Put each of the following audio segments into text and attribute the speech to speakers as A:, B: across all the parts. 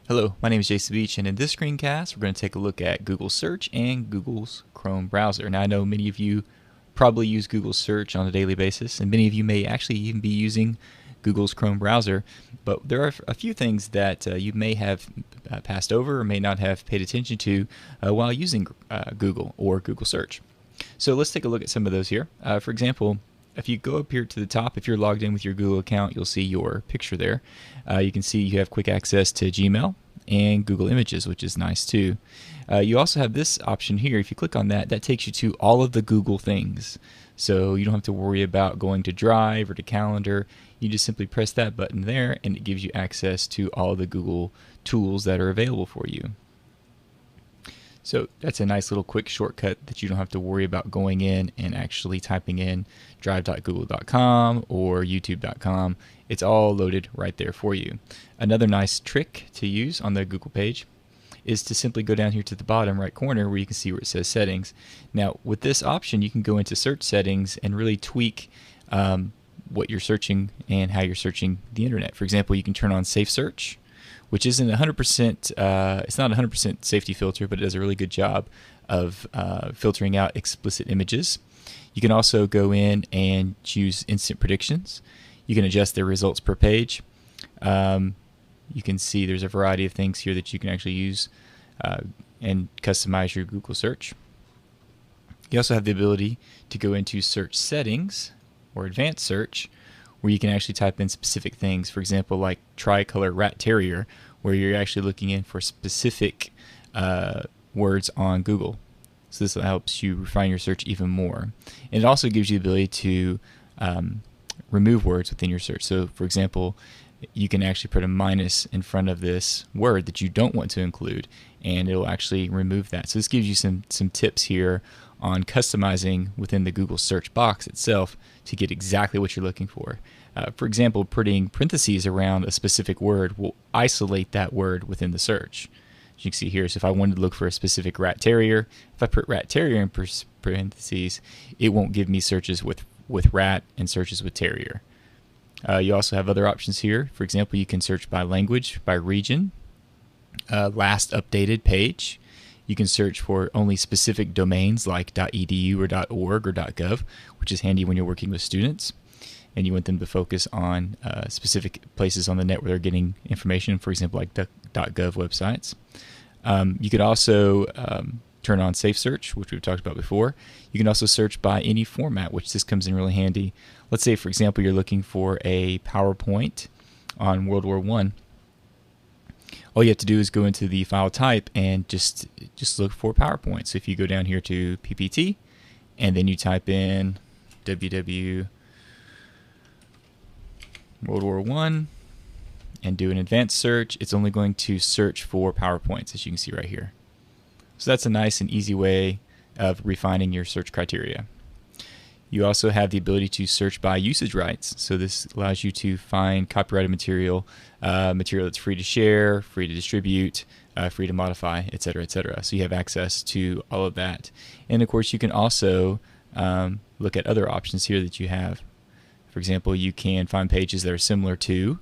A: Hello, my name is Jason Beach, and in this screencast, we're going to take a look at Google Search and Google's Chrome browser. Now, I know many of you probably use Google Search on a daily basis, and many of you may actually even be using Google's Chrome browser, but there are a few things that you may have passed over or may not have paid attention to while using Google or Google Search. So let's take a look at some of those here. For example, if you go up here to the top, if you're logged in with your Google account, you'll see your picture there. You can see you have quick access to Gmail and Google Images, which is nice too. You also have this option here. If you click on that, that takes you to all of the Google things. So you don't have to worry about going to Drive or to Calendar. You just simply press that button there and it gives you access to all of the Google tools that are available for you. So that's a nice little quick shortcut that you don't have to worry about going in and actually typing in drive.google.com or youtube.com. It's all loaded right there for you. Another nice trick to use on the Google page is to simply go down here to the bottom right corner where you can see where it says settings. Now with this option you can go into search settings and really tweak what you're searching and how you're searching the internet. For example, you can turn on safe search, which isn't 100%, it's not 100% safety filter, but it does a really good job of filtering out explicit images. You can also go in and choose instant predictions. You can adjust the results per page. You can see there's a variety of things here that you can actually use and customize your Google search. You also have the ability to go into search settings or advanced search, where you can actually type in specific things. For example, like tricolor rat terrier, where you're actually looking in for specific words on Google. So this helps you refine your search even more. And it also gives you the ability to remove words within your search. So for example, you can actually put a minus in front of this word that you don't want to include, and it'll actually remove that. So this gives you some tips here on customizing within the Google search box itself to get exactly what you're looking for. For example, putting parentheses around a specific word will isolate that word within the search. As you can see here, so if I wanted to look for a specific rat terrier, if I put rat terrier in parentheses, it won't give me searches with rat and searches with terrier. You also have other options here. For example, you can search by language, by region, last updated page. You can search for only specific domains like .edu or .org or .gov, which is handy when you're working with students and you want them to focus on specific places on the net where they're getting information, for example, like .gov websites. You could also turn on Safe Search, which we've talked about before. You can also search by any format, which this comes in really handy. Let's say, for example, you're looking for a PowerPoint on World War I. All you have to do is go into the file type and just look for PowerPoint. So if you go down here to PPT and then you type in www World War I and do an advanced search, it's only going to search for PowerPoints, as you can see right here. So that's a nice and easy way of refining your search criteria. You also have the ability to search by usage rights. So this allows you to find copyrighted material, material that's free to share, free to distribute, free to modify, etc., etc. So you have access to all of that. And of course, you can also look at other options here that you have. For example, you can find pages that are similar to.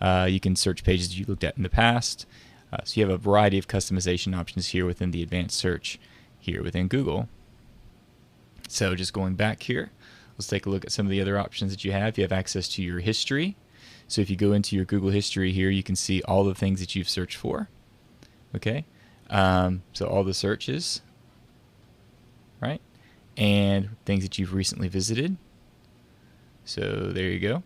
A: You can search pages you looked at in the past. So you have a variety of customization options here within the advanced search here within Google. So just going back here, let's take a look at some of the other options that you have. You have access to your history. So if you go into your Google history here, you can see all the things that you've searched for. Okay, so all the searches, right? And things that you've recently visited. So there you go.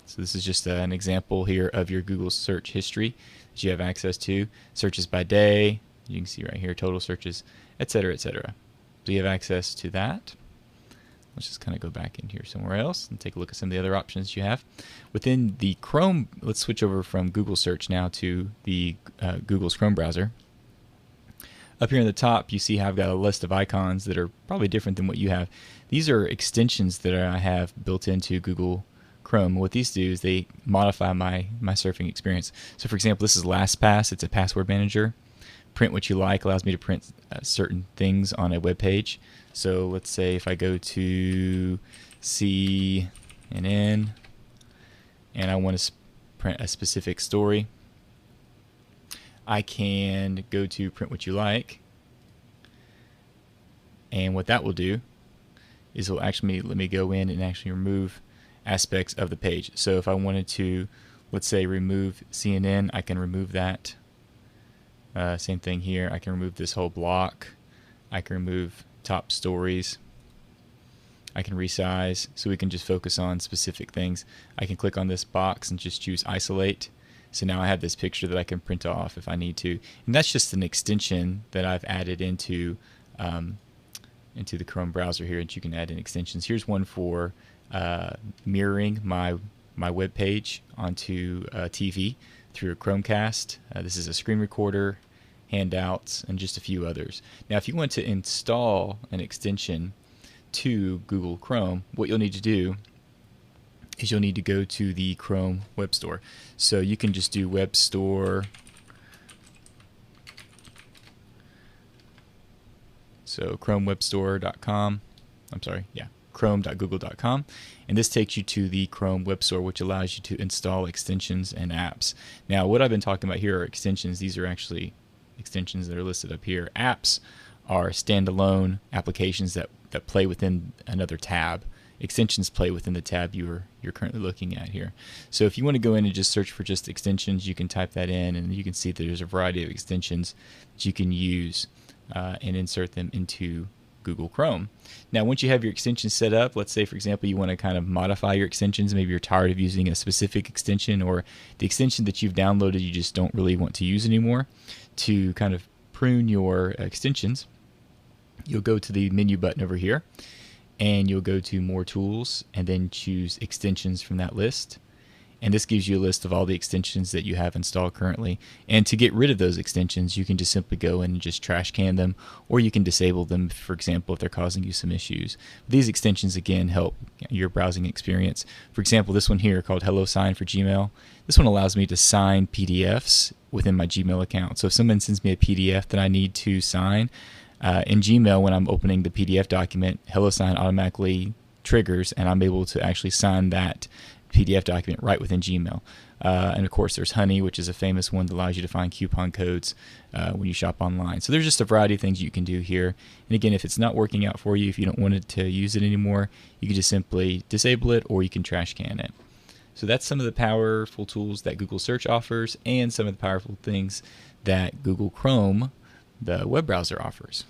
A: So this is just an example here of your Google search history that you have access to. Searches by day, you can see right here, total searches, etc., etc. So you have access to that. Let's just kind of go back in here somewhere else and take a look at some of the other options you have. Within the Chrome, let's switch over from Google search now to the Google's Chrome browser. Up here in the top, you see how I've got a list of icons that are probably different than what you have. These are extensions that I have built into Google Chrome. What these do is they modify my surfing experience. So for example, this is LastPass. It's a password manager. Print what you like allows me to print certain things on a web page. So let's say if I go to CNN and I want to print a specific story, I can go to print what you like, and what that will do is it will actually let me go in and actually remove aspects of the page. So if I wanted to, let's say, remove CNN, I can remove that. Same thing here. I can remove this whole block. I can remove top stories. I can resize, so we can just focus on specific things. I can click on this box and just choose isolate. So now I have this picture that I can print off if I need to. And that's just an extension that I've added into the Chrome browser here, and you can add in extensions. Here's one for mirroring my web page onto TV through a Chromecast. This is a screen recorder, handouts, and just a few others. Now if you want to install an extension to Google Chrome, what you'll need to do is you'll need to go to the Chrome Web Store. So you can just do Web Store. So chromewebstore.com. I'm sorry, yeah, chrome.google.com, and this takes you to the Chrome Web Store, which allows you to install extensions and apps. Now what I've been talking about here are extensions. These are actually extensions that are listed up here. Apps are standalone applications that play within another tab. Extensions play within the tab you're currently looking at here. So if you want to go in and just search for just extensions, you can type that in, and you can see that there's a variety of extensions that you can use and insert them into Google Chrome. Now once you have your extensions set up, let's say for example you want to kind of modify your extensions. Maybe you're tired of using a specific extension, or the extension that you've downloaded you just don't really want to use anymore. To kind of prune your extensions, you'll go to the menu button over here, and you'll go to More Tools, and then choose Extensions from that list. And this gives you a list of all the extensions that you have installed currently. And to get rid of those extensions, you can just simply go in and just trash can them, or you can disable them, for example, if they're causing you some issues. These extensions, again, help your browsing experience. For example, this one here called HelloSign for Gmail. This one allows me to sign PDFs within my Gmail account. So if someone sends me a PDF that I need to sign, in Gmail, when I'm opening the PDF document, HelloSign automatically triggers, and I'm able to actually sign that PDF document right within Gmail. And of course there's Honey, which is a famous one that allows you to find coupon codes when you shop online. So there's just a variety of things you can do here. And again, if it's not working out for you, if you don't want it to use it anymore, you can just simply disable it, or you can trash can it. So that's some of the powerful tools that Google Search offers, and some of the powerful things that Google Chrome, the web browser, offers.